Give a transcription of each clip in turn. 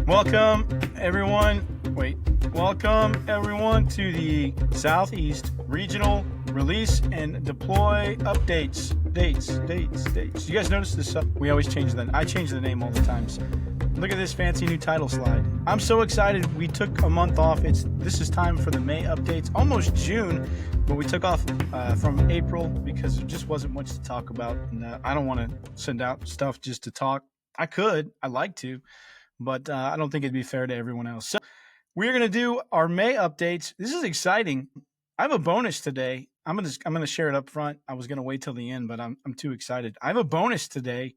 Welcome everyone. Welcome everyone to the Southeast Regional Release and Deploy Updates. Dates. You guys notice this? We always change that. I change the name all the time. So look at this fancy new title slide. I'm so excited. We took a month off. This is time for the May updates. Almost June, but we took off from April because there just wasn't much to talk about. And I don't want to send out stuff just to talk. I'd like to, but I don't think it'd be fair to everyone else. So we're going to do our May updates. This is exciting. I have a bonus today. I'm going to share it up front. I was going to wait till the end, but I'm too excited. I have a bonus today,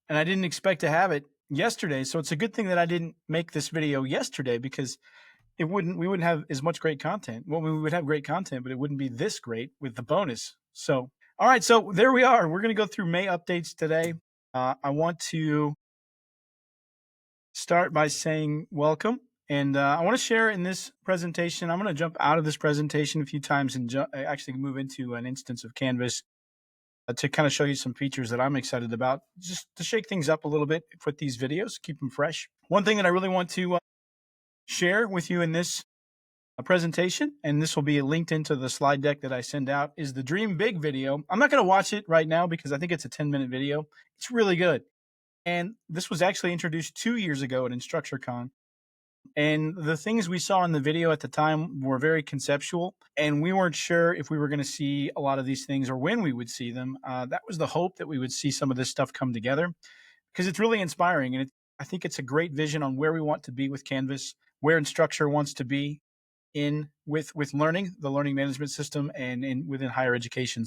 and I didn't expect to have it yesterday. So it's a good thing that I didn't make this video yesterday, because we wouldn't have as much great content. Well, we would have great content, but it wouldn't be this great with the bonus. So, all right. So there we are. We're going to go through May updates today. I want to start by saying welcome. And I want to share in this presentation. I'm going to jump out of this presentation a few times and actually move into an instance of Canvas to kind of show you some features that I'm excited about, just to shake things up a little bit with these videos, keep them fresh. One thing that I really want to share with you in this presentation, and this will be linked into the slide deck that I send out, is the Dream Big video. I'm not going to watch it right now because I think it's a 10-minute video. It's really good. And this was actually introduced 2 years ago at InstructureCon. And the things we saw in the video at the time were very conceptual, and we weren't sure if we were going to see a lot of these things or when we would see them. That was the hope, that we would see some of this stuff come together, because it's really inspiring. And I think it's a great vision on where we want to be with Canvas, where Instructure wants to be with learning, the learning management system, and within higher education.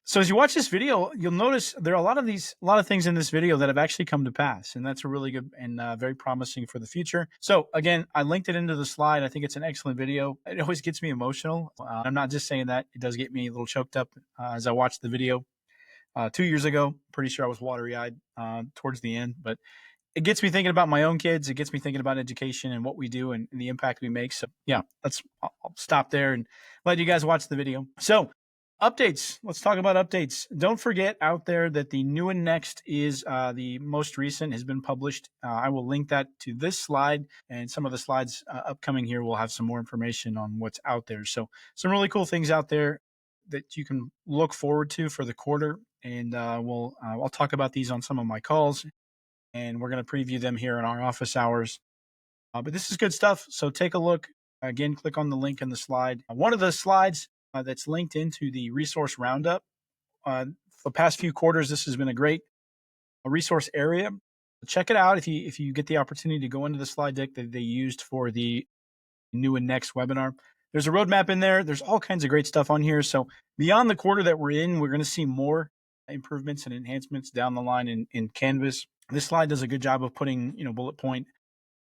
So as you watch this video, you'll notice there are a lot of things in this video that have actually come to pass, and that's a really good and very promising for the future. So again, I linked it into the slide. I think it's an excellent video. It always gets me emotional. I'm not just saying that. It does get me a little choked up as I watched the video 2 years ago. Pretty sure I was watery-eyed towards the end, but it gets me thinking about my own kids. It gets me thinking about education and what we do and the impact we make. So yeah, I'll stop there and let you guys watch the video. So updates. Let's talk about updates. Don't forget out there that the new and next is the most recent, has been published. I will link that to this slide, and some of the slides upcoming here will have some more information on what's out there. So some really cool things out there that you can look forward to for the quarter. And I'll talk about these on some of my calls, and we're going to preview them here in our office hours. But this is good stuff. So take a look. Again, click on the link in the slide. One of the slides that's linked into the resource roundup. For the past few quarters, this has been a great resource area. Check it out if you get the opportunity to go into the slide deck that they used for the new and next webinar. There's a roadmap in there. There's all kinds of great stuff on here. So beyond the quarter that we're in, we're going to see more improvements and enhancements down the line in Canvas. This slide does a good job of putting, bullet point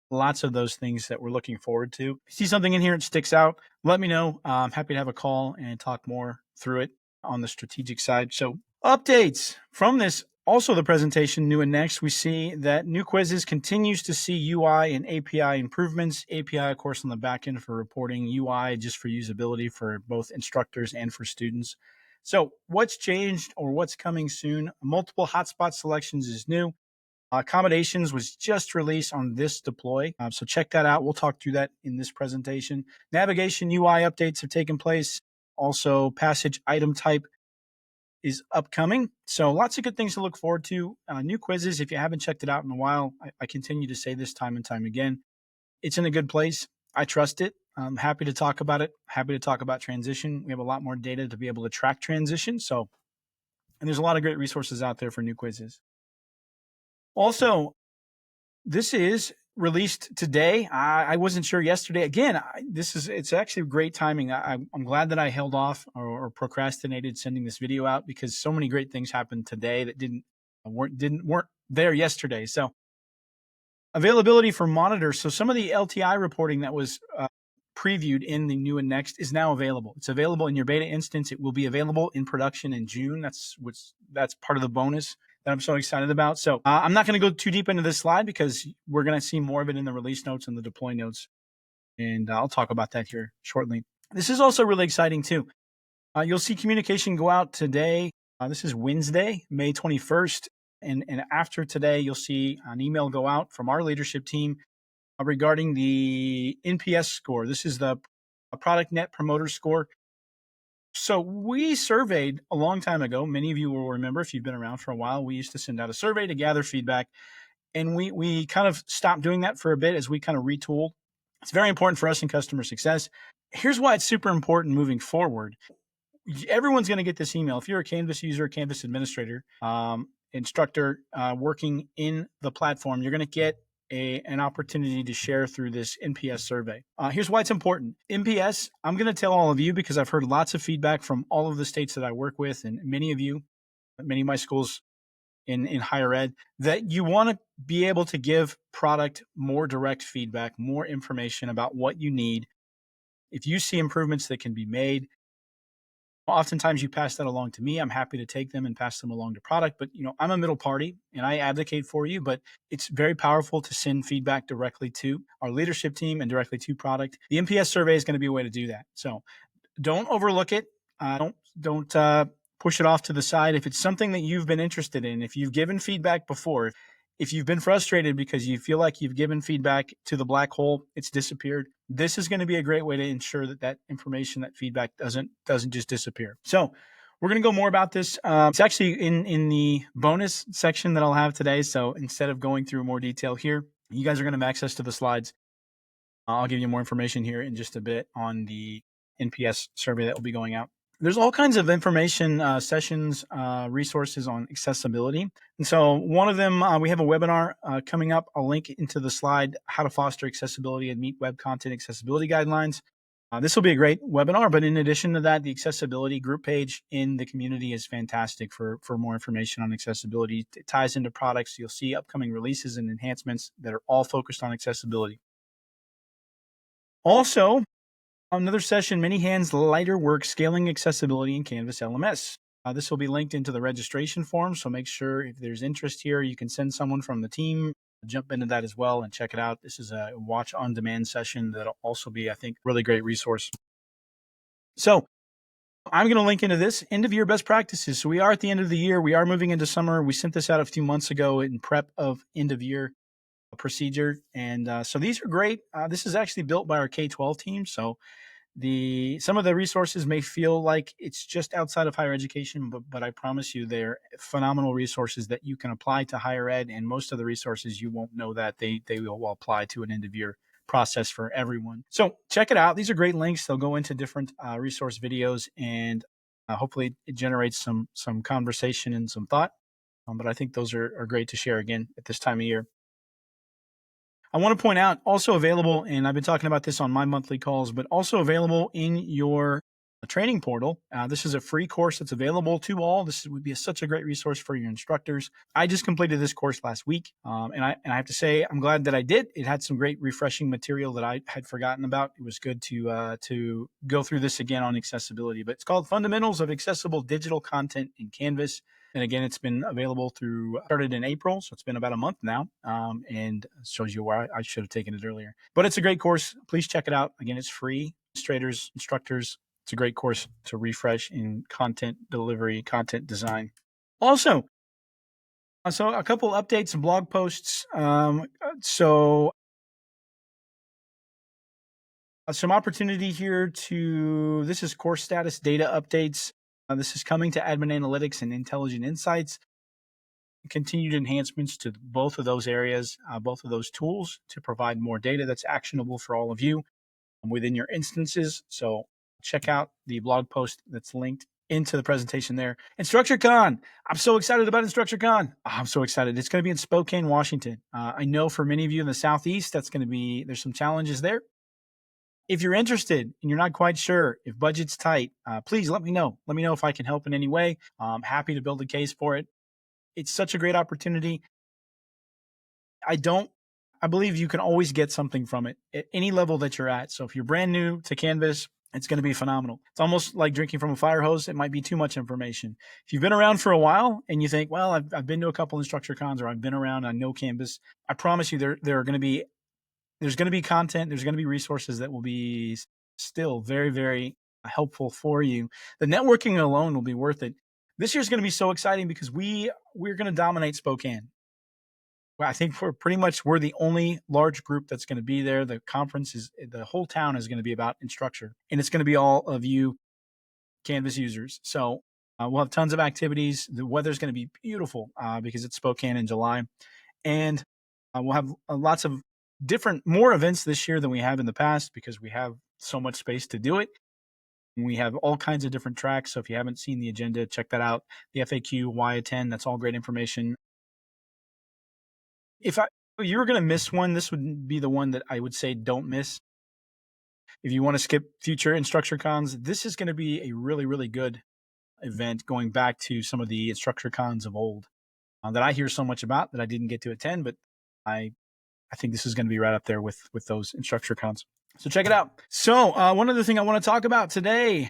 lots of those things that we're looking forward to. If you see something in here that sticks out, let me know. I'm happy to have a call and talk more through it on the strategic side. So updates from this, also the presentation, new and next, we see that New Quizzes continues to see UI and API improvements. API, of course, on the back end for reporting, UI just for usability for both instructors and for students. So what's changed or what's coming soon? Multiple hotspot selections is new. Accommodations was just released on this deploy. So check that out. We'll talk through that in this presentation. Navigation UI updates have taken place. Also, passage item type is upcoming. So lots of good things to look forward to. New Quizzes, if you haven't checked it out in a while, I continue to say this time and time again. It's in a good place. I trust it. I'm happy to talk about it. Happy to talk about transition. We have a lot more data to be able to track transition. And there's a lot of great resources out there for New Quizzes. Also, this is released today. I wasn't sure yesterday. Again, it's actually great timing. I'm glad that I held off or procrastinated sending this video out, because so many great things happened today that weren't there yesterday. So availability for monitors. So some of the LTI reporting that was previewed in the new and next is now available. It's available in your beta instance. It will be available in production in June. That's part of the bonus that I'm so excited about. So I'm not going to go too deep into this slide, because we're going to see more of it in the release notes and the deploy notes. And I'll talk about that here shortly. This is also really exciting too. You'll see communication go out today. This is Wednesday, May 21st. And after today, you'll see an email go out from our leadership team regarding the NPS score. This is the product net promoter score. So we surveyed a long time ago. Many of you will remember, if you've been around for a while, we used to send out a survey to gather feedback. And we kind of stopped doing that for a bit as we kind of retooled. It's very important for us in customer success. Here's why it's super important moving forward. Everyone's going to get this email. If you're a Canvas user, Canvas administrator, instructor working in the platform, you're going to get an opportunity to share through this NPS survey. Here's why it's important. NPS, I'm going to tell all of you because I've heard lots of feedback from all of the states that I work with and many of you, many of my schools in higher ed, that you want to be able to give product more direct feedback, more information about what you need. If you see improvements that can be made, oftentimes you pass that along to me. I'm happy to take them and pass them along to product, but I'm a middle party and I advocate for you, but it's very powerful to send feedback directly to our leadership team and directly to product. The NPS survey is going to be a way to do that. So don't overlook it. Don't push it off to the side. If it's something that you've been interested in, if you've given feedback before, if you've been frustrated because you feel like you've given feedback to the black hole, it's disappeared, this is going to be a great way to ensure that information, that feedback doesn't just disappear. So we're going to go more about this. It's actually in the bonus section that I'll have today. So instead of going through more detail here, you guys are going to have access to the slides. I'll give you more information here in just a bit on the NPS survey that will be going out. There's all kinds of information, sessions, resources on accessibility. And so one of them, we have a webinar coming up. I'll link into the slide, how to foster accessibility and meet web content accessibility guidelines. This will be a great webinar, but in addition to that, the accessibility group page in the community is fantastic for more information on accessibility. It ties into products. You'll see upcoming releases and enhancements that are all focused on accessibility. Also, another session, Many Hands, Lighter Work, Scaling Accessibility in Canvas LMS. This will be linked into the registration form, so make sure if there's interest here, you can send someone from the team, jump into that as well and check it out. This is a watch-on-demand session that'll also be, I think, a really great resource. So I'm going to link into this, end-of-year best practices. So we are at the end of the year. We are moving into summer. We sent this out a few months ago in prep of end-of-year procedure. And so these are great. This is actually built by our K-12 team. So some of the resources may feel like it's just outside of higher education, but I promise you they're phenomenal resources that you can apply to higher ed. And most of the resources, you won't know that they will apply to an end-of-year process for everyone. So check it out. These are great links. They'll go into different resource videos, and hopefully it generates some conversation and some thought. But I think those are great to share again at this time of year. I want to point out, also available, and I've been talking about this on my monthly calls, but also available in your training portal. This is a free course that's available to all. This would be such a great resource for your instructors. I just completed this course last week, and I have to say I'm glad that I did. It had some great refreshing material that I had forgotten about. It was good to go through this again on accessibility, but it's called Fundamentals of Accessible Digital Content in Canvas. And again, it's been available started in April, so it's been about a month now, and shows you where I should have taken it earlier. But it's a great course. Please check it out. Again, it's free. Administrators, instructors, it's a great course to refresh in content delivery, content design. Also, so a couple updates and blog posts. Some opportunity here this is course status data updates. This is coming to admin analytics and intelligent insights. Continued enhancements to both of those areas, both of those tools to provide more data that's actionable for all of you within your instances. So check out the blog post that's linked into the presentation there. InstructureCon. I'm so excited about InstructureCon. I'm so excited. It's going to be in Spokane, Washington. I know for many of you in the Southeast, there's some challenges there. If you're interested and you're not quite sure if budget's tight, please let me know. Let me know if I can help in any way. I'm happy to build a case for it. It's such a great opportunity. I believe you can always get something from it at any level that you're at. So if you're brand new to Canvas, it's going to be phenomenal. It's almost like drinking from a fire hose. It might be too much information. If you've been around for a while and you think, well, I've been to a couple InstructureCons, or I've been around, I know Canvas, I promise you there's going to be content, there's going to be resources that will be still very, very helpful for you. The networking alone will be worth it. This year's going to be so exciting because we're going to dominate Spokane. I think we're the only large group that's going to be there. The conference is the whole town is going to be about Instructure, and it's going to be all of you Canvas users. So we'll have tons of activities. The weather's going to be beautiful because it's Spokane in July, and we'll have lots of more events this year than we have in the past because we have so much space to do it. We have all kinds of different tracks. So if you haven't seen the agenda, check that out. The FAQ, why attend, that's all great information. If you were going to miss one, this would be the one that I would say don't miss. If you want to skip future InstructureCons, this is going to be a really, really good event going back to some of the InstructureCons of old that I hear so much about that I didn't get to attend, but I think this is going to be right up there with those InstructureCons. So check it out. So one other thing I want to talk about today,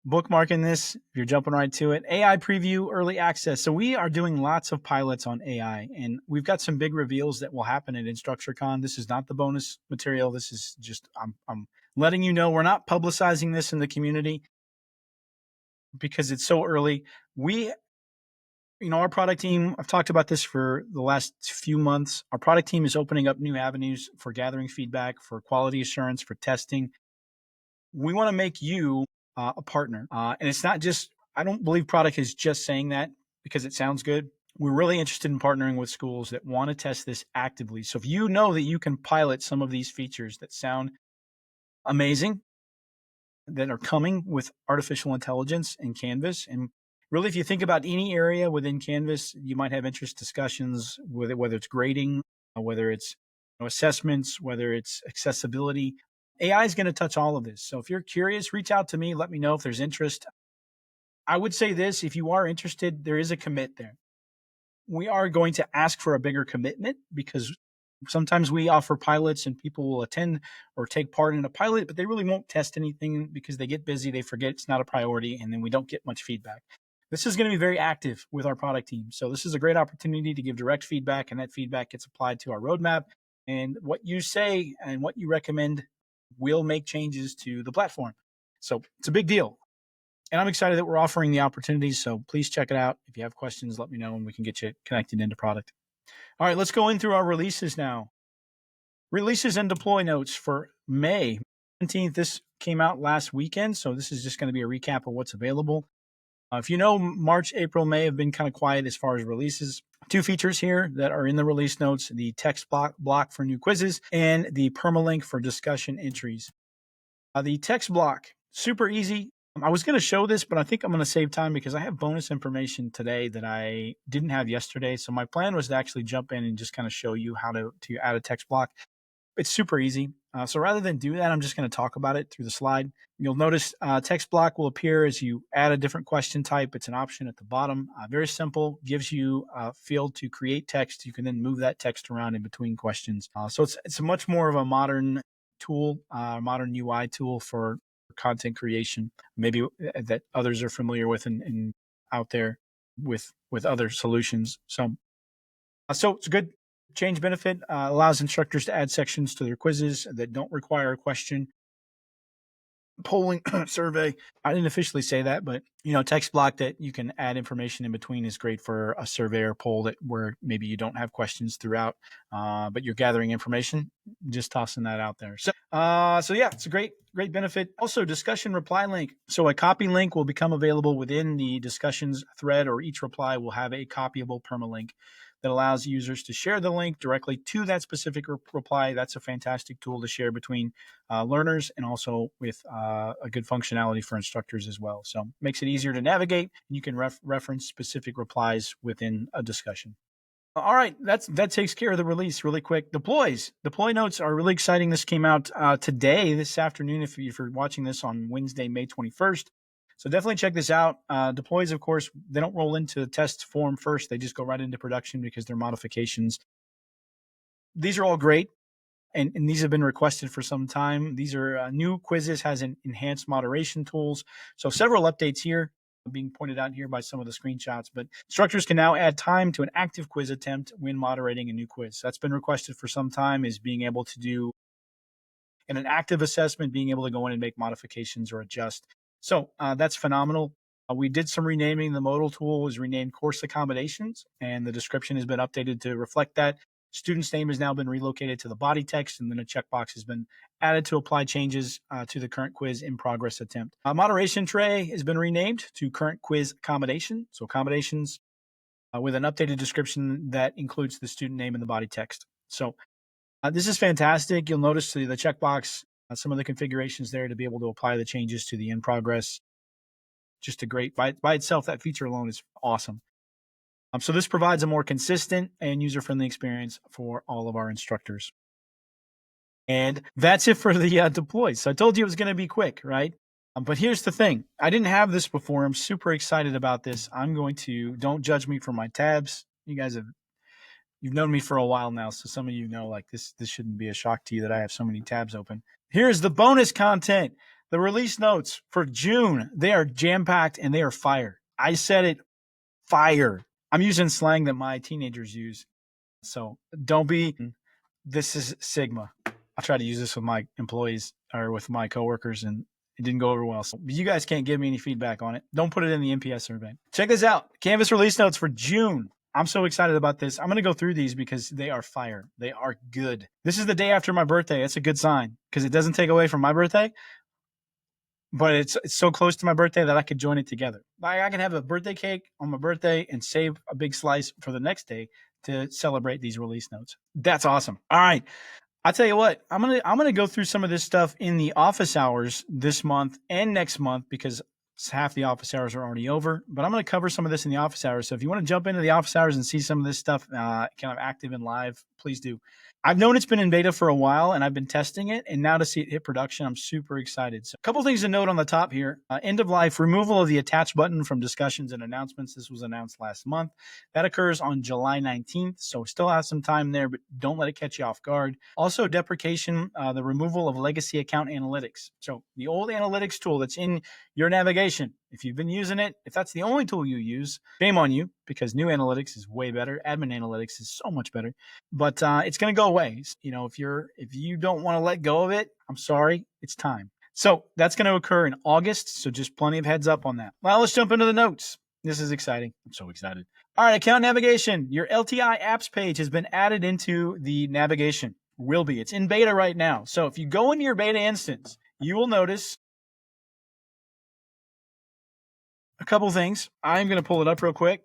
bookmarking this, if you're jumping right to it, AI preview, early access. So we are doing lots of pilots on AI, and we've got some big reveals that will happen at InstructureCon. This is not the bonus material. This is just, I'm letting you know we're not publicizing this in the community because it's so early. Our product team, I've talked about this for the last few months. Our product team is opening up new avenues for gathering feedback, for quality assurance, for testing. We want to make you a partner. And it's not just, I don't believe product is just saying that because it sounds good. We're really interested in partnering with schools that want to test this actively. So if you know that you can pilot some of these features that sound amazing, that are coming with artificial intelligence in Canvas, and really, if you think about any area within Canvas, you might have interest discussions with it, whether it's grading, whether it's assessments, whether it's accessibility. AI is going to touch all of this. So if you're curious, reach out to me. Let me know if there's interest. I would say this, if you are interested, there is a commit there. We are going to ask for a bigger commitment because sometimes we offer pilots and people will attend or take part in a pilot, but they really won't test anything because they get busy, they forget it's not a priority, and then we don't get much feedback. This is going to be very active with our product team. So this is a great opportunity to give direct feedback, and that feedback gets applied to our roadmap. And what you say and what you recommend will make changes to the platform. So it's a big deal. And I'm excited that we're offering the opportunities. So please check it out. If you have questions, let me know and we can get you connected into product. All right, let's go in through our releases now. Releases and deploy notes for May 17th. This came out last weekend, so this is just going to be a recap of what's available. If you know, March, April, May have been kind of quiet as far as releases. 2 features here that are in the release notes, the text block for new quizzes and the permalink for discussion entries. The text block, super easy. I was going to show this, but I think I'm going to save time because I have bonus information today that I didn't have yesterday. So my plan was to actually jump in and just kind of show you how to add a text block. It's super easy. So rather than do that, I'm just going to talk about it through the slide. You'll notice text block will appear as you add a different question type. It's an option at the bottom. Very simple, gives you a field to create text. You can then move that text around in between questions. So it's a much more of a modern tool, modern UI tool for content creation, maybe that others are familiar with and out there with other solutions. So it's a good change benefit. Allows instructors to add sections to their quizzes that don't require a question. Polling survey. I didn't officially say that, but text block that you can add information in between is great for a survey or poll where maybe you don't have questions throughout, but you're gathering information. Just tossing that out there. So yeah, it's a great benefit. Also, discussion reply link. So a copy link will become available within the discussions thread, or each reply will have a copyable permalink that allows users to share the link directly to that specific reply. That's a fantastic tool to share between learners and also with a good functionality for instructors as well. So makes it easier to navigate. You can reference specific replies within a discussion. All right, that takes care of the release really quick. Deploy notes are really exciting. This came out today, this afternoon, if you're watching this on Wednesday, May 21st. So definitely check this out. Deploys, of course, they don't roll into the test form first. They just go right into production because they're modifications. These are all great, and these have been requested for some time. These are new quizzes, has enhanced moderation tools. So several updates here being pointed out here by some of the screenshots, but instructors can now add time to an active quiz attempt when moderating a new quiz. So that's been requested for some time, is being able to do in an active assessment, being able to go in and make modifications or adjust. So that's phenomenal. We did some renaming. The modal tool was renamed Course Accommodations, and the description has been updated to reflect that. Student's name has now been relocated to the body text, and then a checkbox has been added to apply changes to the current quiz in progress attempt. Moderation tray has been renamed to current quiz accommodation. So accommodations with an updated description that includes the student name and the body text. So this is fantastic. You'll notice the checkbox, some of the configurations there to be able to apply the changes to the in progress. Just a great, by itself, that feature alone is awesome. So this provides a more consistent and user-friendly experience for all of our instructors. And that's it for the deploys. So I told you it was going to be quick, right? But here's the thing. I didn't have this before. I'm super excited about this. Don't judge me for my tabs. You've known me for a while now, so some of you know like this shouldn't be a shock to you that I have so many tabs open. Here's the bonus content. The release notes for June, they are jam-packed and they are fire. I said it, fire. I'm using slang that my teenagers use. So this is Sigma. I try to use this with my employees or with my coworkers, and it didn't go over well. So you guys can't give me any feedback on it. Don't put it in the NPS survey. Check this out. Canvas release notes for June. I'm so excited about this. I'm going to go through these because they are fire. They are good. This is the day after my birthday. That's a good sign because it doesn't take away from my birthday, but it's so close to my birthday that I could join it together. I can have a birthday cake on my birthday and save a big slice for the next day to celebrate these release notes. That's awesome. All right. I'll tell you what, I'm gonna go through some of this stuff in the office hours this month and next month because half the office hours are already over. But I'm gonna cover some of this in the office hours. So if you want to jump into the office hours and see some of this stuff kind of active and live, please do. I've known it's been in beta for a while and I've been testing it, and now to see it hit production, I'm super excited. So a couple things to note on the top here. End of life, removal of the attach button from discussions and announcements. This was announced last month. That occurs on July 19th, so still have some time there, but don't let it catch you off guard. Also, deprecation, the removal of legacy account analytics. So the old analytics tool that's in your navigation, if you've been using it, if that's the only tool you use, shame on you, because new analytics is way better. Admin analytics is so much better, but it's going to go away. You know, if you don't want to let go of it, I'm sorry, it's time. So that's going to occur in August. So just plenty of heads up on that. Well, let's jump into the notes. This is exciting. I'm so excited. All right, account navigation. Your LTI apps page has been added into the navigation. Will be. It's in beta right now. So if you go into your beta instance, you will notice a couple things. I'm going to pull it up real quick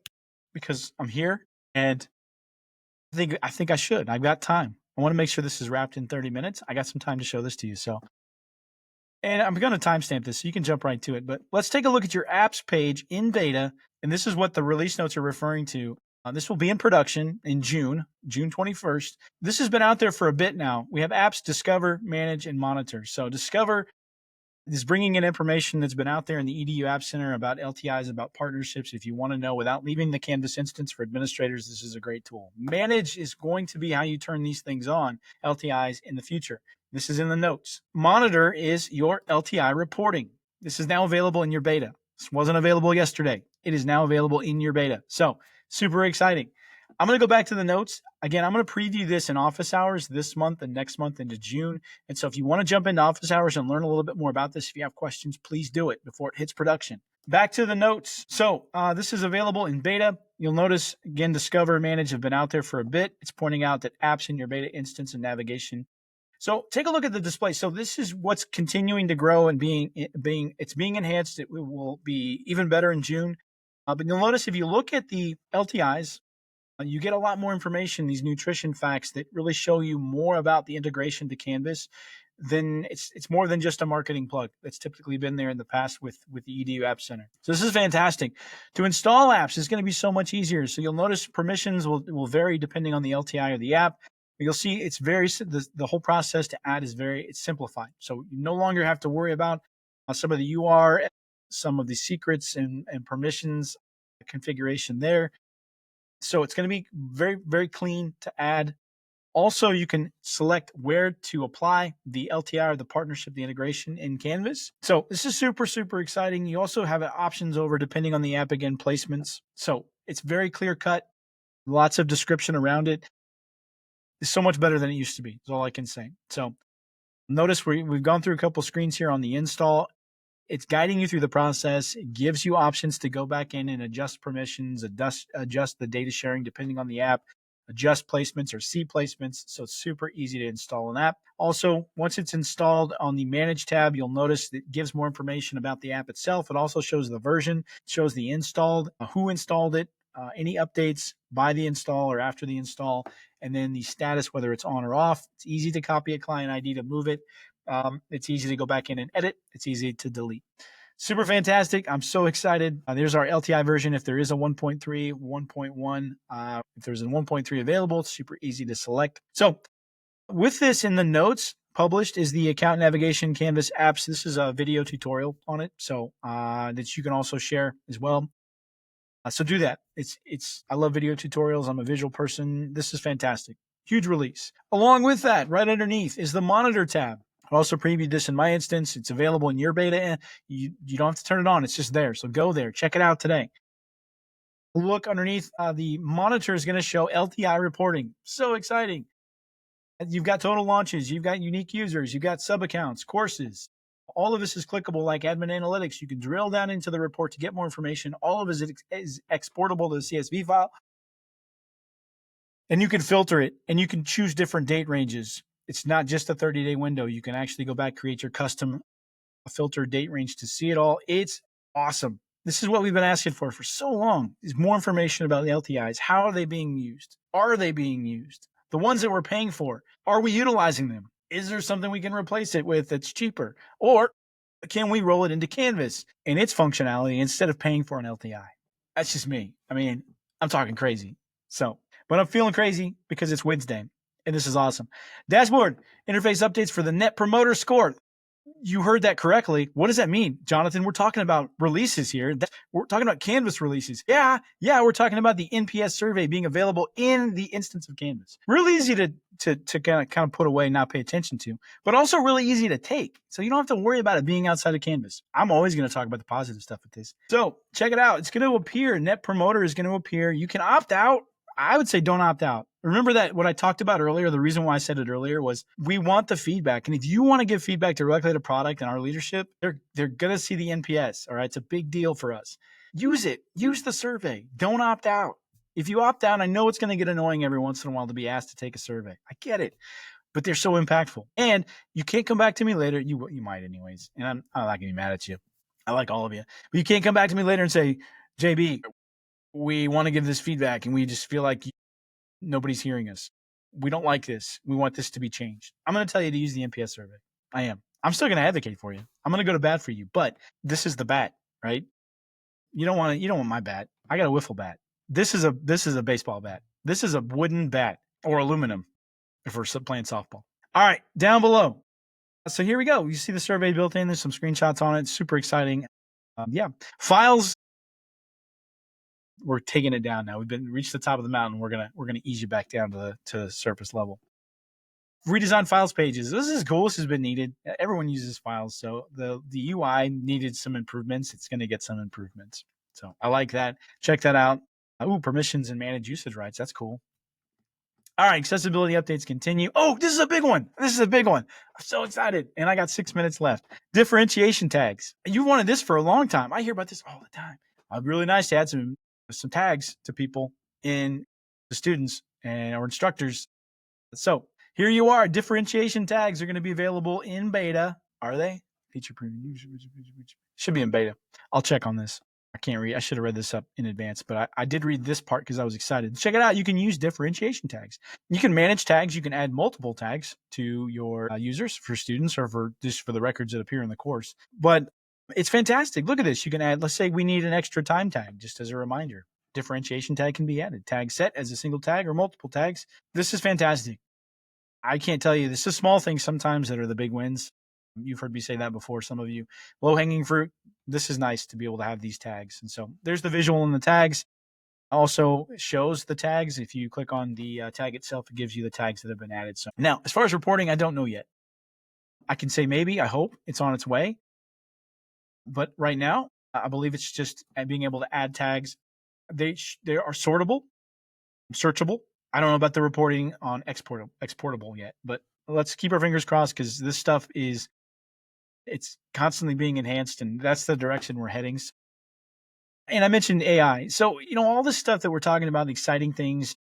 because I'm here and I think I should. I've got time. I want to make sure this is wrapped in 30 minutes. I got some time to show this to you. And I'm going to timestamp this so you can jump right to it. But let's take a look at your apps page in beta. And this is what the release notes are referring to. This will be in production in June 21st. This has been out there for a bit now. We have apps discover, manage, and monitor. So discover is bringing in information that's been out there in the EDU App Center about LTIs, about partnerships. If you want to know without leaving the Canvas instance for administrators, this is a great tool. Manage is going to be how you turn these things on, LTIs, in the future. This is in the notes. Monitor is your LTI reporting. This is now available in your beta. This wasn't available yesterday. It is now available in your beta. So super exciting. I'm going to go back to the notes. Again, I'm going to preview this in office hours this month and next month into June. And so if you want to jump into office hours and learn a little bit more about this, if you have questions, please do it before it hits production. Back to the notes. So this is available in beta. You'll notice, again, Discover and Manage have been out there for a bit. It's pointing out that apps in your beta instance and navigation. So take a look at the display. So this is what's continuing to grow and it's being enhanced. It will be even better in June. But you'll notice if you look at the LTIs, you get a lot more information, these nutrition facts that really show you more about the integration to Canvas. Then it's more than just a marketing plug that's typically been there in the past with the EDU App Center. So this is fantastic. To install apps is going to be so much easier. So you'll notice permissions will vary depending on the LTI or the app. You'll see it's the whole process to add it's simplified. So you no longer have to worry about some of the UR, some of the secrets and permissions configuration there. So it's going to be very, very clean to add. Also, you can select where to apply the LTI or the partnership, the integration in Canvas. So this is super, super exciting. You also have options over depending on the app, again, placements. So it's very clear cut, lots of description around it. It's so much better than it used to be, is all I can say. So notice we've gone through a couple screens here on the install. It's guiding you through the process. It gives you options to go back in and adjust permissions, adjust the data sharing depending on the app, adjust placements or see placements. So it's super easy to install an app. Also, once it's installed on the Manage tab, you'll notice that it gives more information about the app itself. It also shows the version, shows the installed, who installed it, any updates by the install or after the install, and then the status, whether it's on or off. It's easy to copy a client ID to move it. It's easy to go back in and edit. It's easy to delete. Super fantastic. I'm so excited. There's our LTI version. If there is a 1.3, 1.1, if there's a 1.3 available, it's super easy to select. So with this in the notes, published is the account navigation Canvas apps. This is a video tutorial on it, so that you can also share as well. So do that. I love video tutorials. I'm a visual person. This is fantastic. Huge release. Along with that, right underneath is the Monitor tab. I also previewed this in my instance. It's available in your beta. You don't have to turn it on. It's just there. So go there. Check it out today. Look underneath. The Monitor is going to show LTI reporting. So exciting. You've got total launches. You've got unique users. You've got sub-accounts, courses. All of this is clickable like admin analytics. You can drill down into the report to get more information. All of it is exportable to the CSV file. And you can filter it, and you can choose different date ranges. It's not just a 30-day window. You can actually go back, create your custom filter date range to see it all. It's awesome. This is what we've been asking for so long, is more information about the LTIs. How are they being used? Are they being used? The ones that we're paying for, are we utilizing them? Is there something we can replace it with that's cheaper? Or can we roll it into Canvas and its functionality instead of paying for an LTI? That's just me. I mean, I'm talking crazy. But I'm feeling crazy because it's Wednesday, and this is awesome. Dashboard, interface updates for the Net Promoter Score. You heard that correctly. What does that mean, Jonathan? We're talking about releases here. We're talking about Canvas releases. Yeah, we're talking about the NPS survey being available in the instance of Canvas. Really easy to kind of put away, not pay attention to, but also really easy to take. So you don't have to worry about it being outside of Canvas. I'm always going to talk about the positive stuff with this. So check it out. It's going to appear. Net Promoter is going to appear. You can opt out. I would say don't opt out. Remember that what I talked about earlier, the reason why I said it earlier was we want the feedback. And if you want to give feedback directly to product and our leadership, they're going to see the NPS. All right. It's a big deal for us. Use it. Use the survey. Don't opt out. If you opt out, I know it's going to get annoying every once in a while to be asked to take a survey. I get it. But they're so impactful. And you can't come back to me later. You might anyways. And I'm not going to be mad at you. I like all of you. But you can't come back to me later and say, JB, we want to give this feedback and we just feel like nobody's hearing us. We don't like this. We want this to be changed. I'm going to tell you to use the NPS survey. I am. I'm still going to advocate for you. I'm going to go to bat for you, but this is the bat, right? You don't want my bat. I got a wiffle bat. This is a baseball bat. This is a wooden bat or aluminum if we're playing softball. All right, down below. So here we go. You see the survey built in. There's some screenshots on it. Super exciting. Files. We're taking it down now. We've reached the top of the mountain. We're gonna ease you back down to the surface level. Redesign files pages. This is cool. This has been needed. Everyone uses files, so the UI needed some improvements. It's going to get some improvements. So I like that. Check that out. Permissions and manage usage rights. That's cool. All right, accessibility updates continue. Oh, this is a big one. I'm so excited. And I got 6 minutes left. Differentiation tags. You wanted this for a long time. I hear about this all the time. Really nice to add some tags to people in the students or instructors. So here you are. Differentiation tags are going to be available in beta. Are they? Feature preview. Should be in beta. I'll check on this. I can't read. I should have read this up in advance, but I did read this part because I was excited. Check it out. You can use differentiation tags. You can manage tags. You can add multiple tags to your users for students or for the records that appear in the course. But it's fantastic. Look at this. You can add, let's say we need an extra time tag, just as a reminder. Differentiation tag can be added. Tag set as a single tag or multiple tags. This is fantastic. I can't tell you. This is small things sometimes that are the big wins. You've heard me say that before, some of you. Low-hanging fruit. This is nice to be able to have these tags. And so there's the visual in the tags. Also shows the tags. If you click on the tag itself, it gives you the tags that have been added. So now, as far as reporting, I don't know yet. I can say maybe, I hope it's on its way. But right now, I believe it's just being able to add tags. They are sortable, searchable. I don't know about the reporting on exportable yet, but let's keep our fingers crossed because this stuff is It's constantly being enhanced, and that's the direction we're heading. And I mentioned AI. So, all this stuff that we're talking about, the exciting things,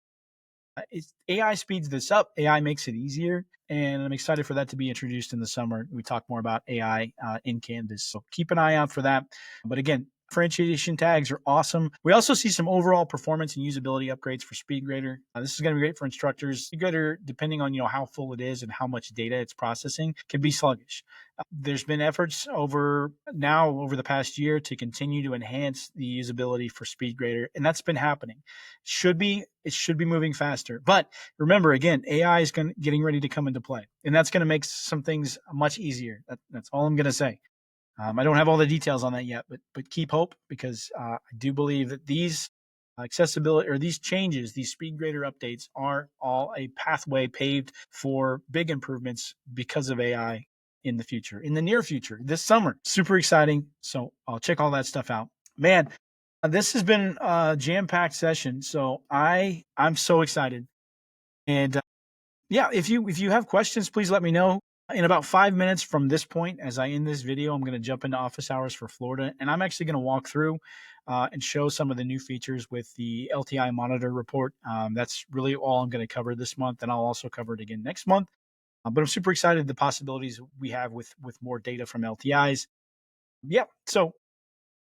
AI speeds this up. AI makes it easier. And I'm excited for that to be introduced in the summer. We talk more about AI in Canvas. So keep an eye out for that. But again, differentiation tags are awesome. We also see some overall performance and usability upgrades for Speedgrader. This is going to be great for instructors. Speedgrader, depending on how full it is and how much data it's processing, can be sluggish. There's been efforts over the past year to continue to enhance the usability for Speedgrader, and that's been happening. It should be moving faster. But remember, again, AI is getting ready to come into play, and that's going to make some things much easier. That's all I'm going to say. I don't have all the details on that yet, but keep hope, because I do believe that these accessibility or these changes, these Speedgrader updates, are all a pathway paved for big improvements because of AI in the near future, this summer. Super exciting. So I'll check all that stuff out. Man, this has been a jam-packed session. So I'm so excited. And yeah, if you have questions, please let me know. In about 5 minutes from this point, as I end this video, I'm going to jump into office hours for Florida, and I'm actually going to walk through and show some of the new features with the LTI monitor report. That's really all I'm going to cover this month, and I'll also cover it again next month. But I'm super excited the possibilities we have with more data from LTIs. Yeah, so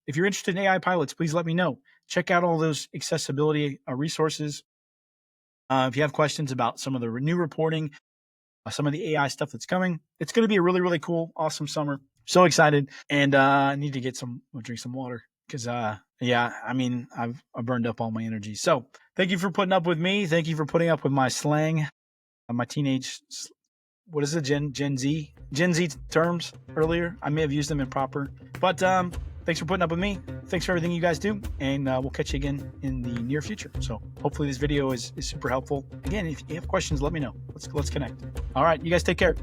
if you're interested in AI pilots, please let me know. Check out all those accessibility resources. If you have questions about some of the new reporting, some of the AI stuff that's coming, it's going to be a really, really cool, awesome summer. So excited. And I need to drink some water, because I've burned up all my energy. So thank you for putting up with me. Thank you for putting up with my slang, my teenage, what is it, Gen Z terms earlier. I may have used them improper, but thanks for putting up with me. Thanks for everything you guys do, and we'll catch you again in the near future. So hopefully this video is super helpful. Again, if you have questions, let me know. Let's connect. All right, you guys take care.